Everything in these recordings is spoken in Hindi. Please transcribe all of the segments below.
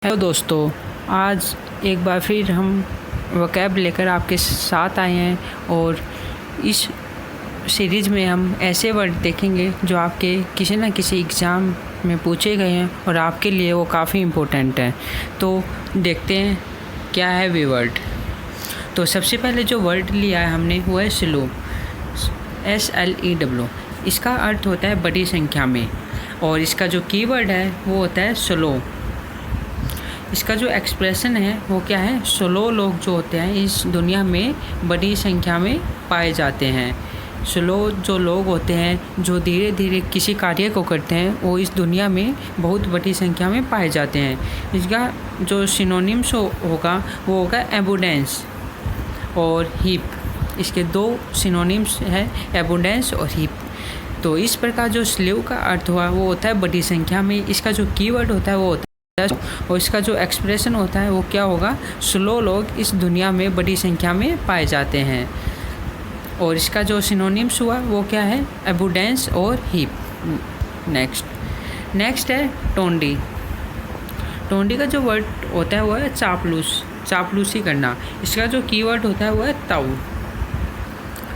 हेलो दोस्तों, आज एक बार फिर हम वोकैब लेकर आपके साथ आए हैं और इस सीरीज़ में हम ऐसे वर्ड देखेंगे जो आपके किसी न किसी एग्ज़ाम में पूछे गए हैं और आपके लिए वो काफ़ी इम्पोर्टेंट है। तो देखते हैं क्या है वे वर्ड। तो सबसे पहले जो वर्ड लिया है हमने वो है स्लो, SLEW। इसका अर्थ होता है बड़ी संख्या में और इसका जो कीवर्ड है वो होता है स्लो। इसका जो एक्सप्रेशन है वो क्या है, स्लो लोग जो होते हैं इस दुनिया में बड़ी संख्या में पाए जाते हैं। स्लो जो लोग होते हैं जो धीरे धीरे किसी कार्य को करते हैं वो इस दुनिया में बहुत बड़ी संख्या में पाए जाते हैं। इसका जो सिनोनिम्स होगा वो होगा एबुडेंस और हीप। इसके दो सिनोनिम्स है, एबुडेंस और हीप। तो इस प्रकार जो स्लो का अर्थ हुआ वो होता है बड़ी संख्या में। इसका जो कीवर्ड होता है वो होता है और इसका जो एक्सप्रेशन होता है वो क्या होगा, स्लो लोग इस दुनिया में बड़ी संख्या में पाए जाते हैं। और इसका जो सिनोनिम्स हुआ वो क्या है, एबुडेंस और हीप। नेक्स्ट है टोंडी। टोंडी का जो वर्ड होता है वो है चापलूस, चापलूसी करना। इसका जो कीवर्ड होता है वो है ताऊ।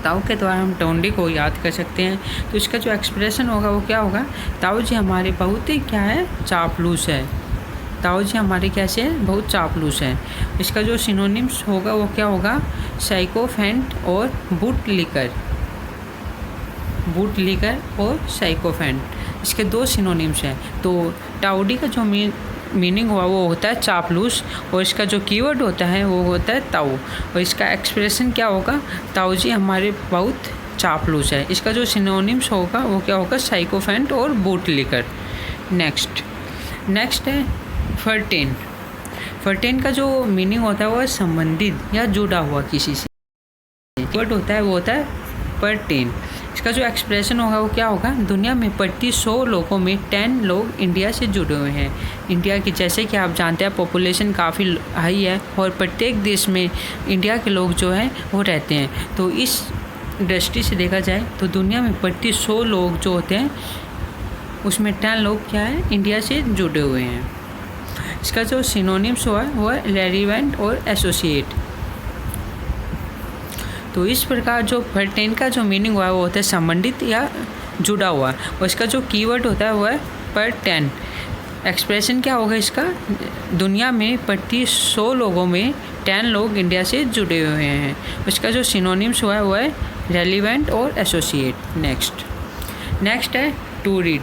ताऊ के द्वारा हम टोंडी को याद कर सकते हैं। तो इसका जो एक्सप्रेशन होगा वो क्या होगा, ताऊ जी हमारे बहुत ही क्या है, चापलूस है। ताऊ जी हमारे कैसे हैं, बहुत चापलूस हैं। इसका जो सिनोनिम्स होगा वो क्या होगा, साइकोफेंट और बूटलिकर। बूटलिकर और साइकोफेंट, इसके दो सिनोनिम्स हैं। तो टाउडी का जो मीनिंग हुआ वो होता है चापलूस और इसका जो कीवर्ड होता है वो होता है ताऊ। और इसका एक्सप्रेशन क्या होगा, ताऊ जी हमारे बहुत चापलूस है। इसका जो सिनोनिम्स होगा वो क्या होगा, साइकोफेंट और बूटलिकर। नेक्स्ट है फर्टेन। फर्टेन का जो मीनिंग होता है वो है संबंधित या जुड़ा हुआ किसी से। वर्ड होता है वो होता है फर्टेन। इसका जो एक्सप्रेशन होगा वो क्या होगा, दुनिया में प्रति 100 लोगों में 10 लोग इंडिया से जुड़े हुए हैं। इंडिया की जैसे कि आप जानते हैं पॉपुलेशन काफ़ी हाई है और प्रत्येक देश में इंडिया के लोग जो हैं वो रहते हैं। तो इस दृष्टि से देखा जाए तो दुनिया में प्रति 100 लोग जो होते हैं उसमें 10 लोग क्या है, इंडिया से जुड़े हुए हैं। इसका जो सिनोनिम्स हुआ वो है रेलिवेंट और एसोसिएट। तो इस प्रकार जो फर्टेन का जो मीनिंग हुआ वो होता है संबंधित या जुड़ा हुआ और इसका जो कीवर्ड होता है वो है परटेन। एक्सप्रेशन क्या होगा इसका, दुनिया में प्रति 100 लोगों में 10 लोग इंडिया से जुड़े हुए हैं। इसका जो सिनोनिम्स हुआ है वो है रेलिवेंट और एसोसिएट। नेक्स्ट है टू रीड।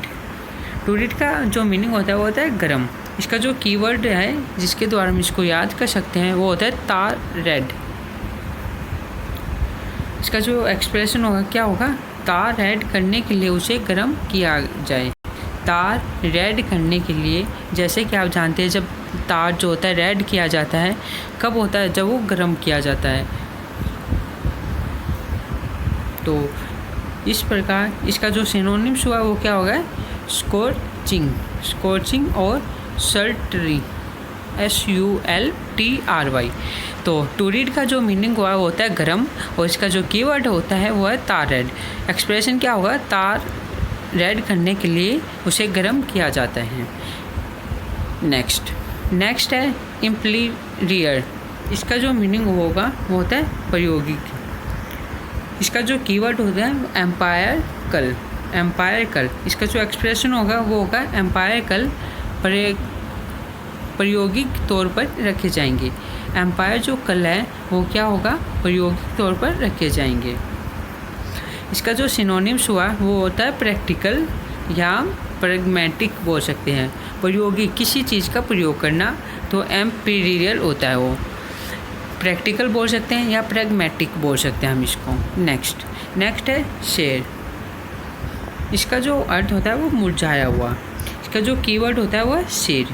टू रीड का जो मीनिंग होता है वो होता है गर्म। इसका जो कीवर्ड है जिसके द्वारा हम इसको याद कर सकते हैं वो होता है तार रेड। इसका जो एक्सप्रेशन होगा क्या होगा, तार रेड करने के लिए उसे गर्म किया जाए। तार रेड करने के लिए, जैसे कि आप जानते हैं जब तार जो होता है रेड किया जाता है कब होता है, जब वो गर्म किया जाता है। तो इस प्रकार इसका जो सिनोनिम्स हुआ वो क्या होगा, स्कॉर्चिंग और सल्टरी, SULTRY। तो टू रीड का जो मीनिंग हुआ वो होता है गर्म और इसका जो कीवर्ड होता है वो है तार रेड। एक्सप्रेशन क्या होगा, तार रेड करने के लिए उसे गर्म किया जाता है। नेक्स्ट है इम्प्लीरियर। इसका जो मीनिंग होगा वो होता है प्रायोगिक। इसका जो कीवर्ड होता है एम्पायरिकल। इसका जो एक्सप्रेशन होगा वो होगा एम्पायरिकल प्रायोगिक तौर पर रखे जाएंगे। एम्पायर जो कल है वो क्या होगा, प्रायोगिक तौर पर रखे जाएंगे। इसका जो सिनोनिम्स हुआ वो होता है प्रैक्टिकल या प्रैग्मेटिक बोल सकते हैं। प्रायोगिक किसी चीज़ का प्रयोग करना, तो एम्पीरियल होता है वो। प्रैक्टिकल बोल सकते हैं या प्रैग्मेटिक बोल सकते हैं हम इसको। नेक्स्ट है शेर। इसका जो अर्थ होता है वो मुरझाया हुआ। इसका जो कीवर्ड होता है वो है सिर।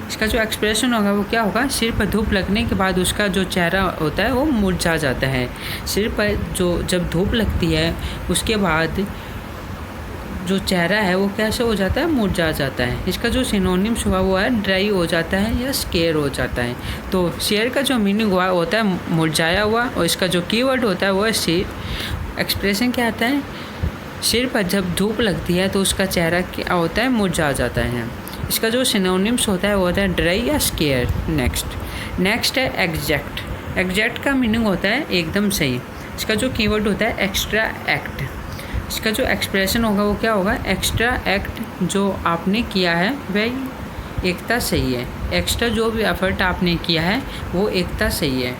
इसका जो एक्सप्रेशन होगा वो क्या होगा, सिर पर धूप लगने के बाद उसका जो चेहरा होता है वो मुरझा जाता है। सिर पर जो जब धूप लगती है उसके बाद जो चेहरा है वो कैसे हो जाता है, मुरझा जाता है। इसका जो सिनोनिम्स हुआ वो है ड्राई हो जाता है या स्केयर हो जाता है। तो शेर का जो मीनिंग हुआ होता है मुरझाया हुआ और इसका जो कीवर्ड होता है वो है सिर। एक्सप्रेशन क्या आता है, सिर पर जब धूप लगती है तो उसका चेहरा क्या होता है, मुरझा जाता है। इसका जो सिनोनिम्स होता है वो होता है ड्राई या स्केयर। नेक्स्ट है एग्जैक्ट। एग्जैक्ट का मीनिंग होता है एकदम सही। इसका जो कीवर्ड होता है एक्स्ट्रा एक्ट। इसका जो एक्सप्रेशन होगा वो क्या होगा, एक्स्ट्रा एक्ट जो आपने किया है वह एकता सही है। एक्स्ट्रा जो भी एफर्ट आपने किया है वो एकता सही है।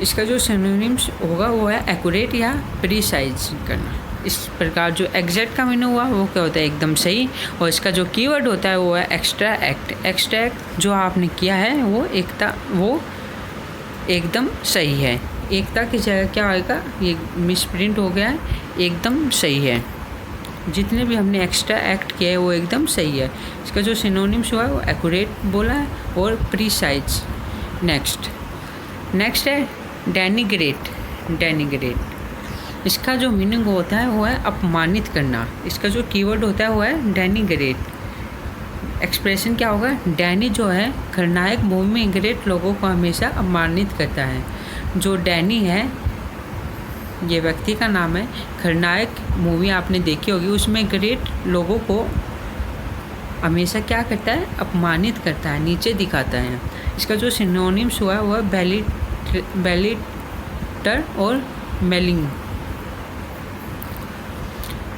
इसका जो सिनोनिम्स होगा वो है एक्यूरेट या प्रिसाइज करना। इस प्रकार जो एग्जैक्ट का मीनिंग हुआ वो क्या होता है, एकदम सही। और इसका जो कीवर्ड होता है वो है एक्स्ट्रा एक्ट। एक्स्ट्रा एक्ट जो आपने किया है वो एकदम सही है। एकता की जगह क्या आएगा, ये मिसप्रिंट हो गया है, एकदम सही है। जितने भी हमने एक्स्ट्रा एक्ट किया है वो एकदम सही है। इसका जो सिनोनिम्स हुआ है वो एक्यूरेट बोला है और प्रिसाइज। नेक्स्ट है डेनिग्रेट। इसका जो मीनिंग होता है वो है अपमानित करना। इसका जो कीवर्ड होता है वो है डेनिग्रेट। एक्सप्रेशन क्या होगा, डैनी जो है खलनायक मूवी में ग्रेट लोगों को हमेशा अपमानित करता है। जो डैनी है ये व्यक्ति का नाम है। खलनायक मूवी आपने देखी होगी, उसमें ग्रेट लोगों को हमेशा क्या करता है, अपमानित करता है, नीचे दिखाता है। इसका जो सिनोनिम्स हुआ है वह बेलिटर और मेलिंग।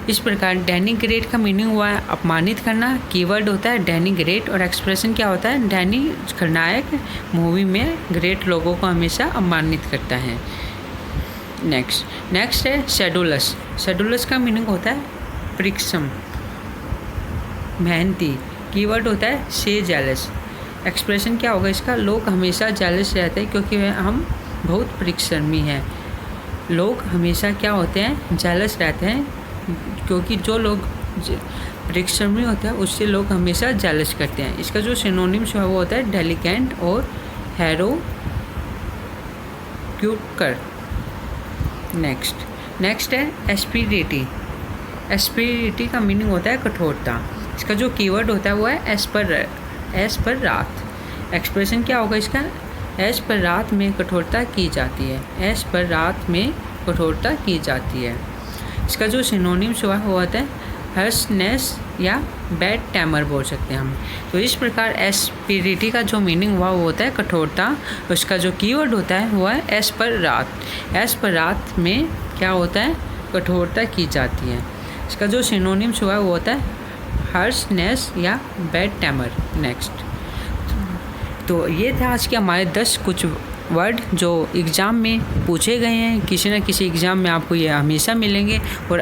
इस प्रकार डेनिग्रेट का मीनिंग हुआ है अपमानित करना, कीवर्ड होता है डेनिग्रेट और एक्सप्रेशन क्या होता है, डैनी खलनायक मूवी में ग्रेट लोगों को हमेशा अपमानित करता है। नेक्स्ट है शेड्यूलस। शेड्यूलस का मीनिंग होता है परिश्रम, मेहनती, कीवर्ड होता है से जेलस। एक्सप्रेशन क्या होगा इसका, लोग हमेशा जेलस रहते हैं क्योंकि हम बहुत परिश्रमी हैं। लोग हमेशा क्या होते हैं, जेलस रहते हैं क्योंकि जो लोग परिश्रमी होते हैं उससे लोग हमेशा जेलस करते हैं। इसका जो सिनोनिम्स है वो होता है डेलिकेंट और हेरोक्यूकर। नेक्स्ट है एस्पिरिटी। एस्पिरिटी का मीनिंग होता है कठोरता। इसका जो कीवर्ड होता है वो है एज पर रात। एक्सप्रेशन क्या होगा इसका, एज पर रात में कठोरता की जाती है। एज पर रात में कठोरता की जाती है। इसका जो सिनोनिम्स हुआ वो होता है हर्शनेस या बैड टेमर बोल सकते हैं हम। तो इस प्रकार एस्पिरिटी का जो मीनिंग हुआ वो होता है कठोरता। उसका जो कीवर्ड होता है वो है एज पर रात। एज पर रात में क्या होता है, कठोरता की जाती है। इसका जो सिनोनिम्स हुआ वो होता है हर्शनेस या बैड टेमर। तो ये थे आज के हमारे 10 कुछ वर्ड जो एग्ज़ाम में पूछे गए हैं। किसी न किसी एग्ज़ाम में आपको ये हमेशा मिलेंगे और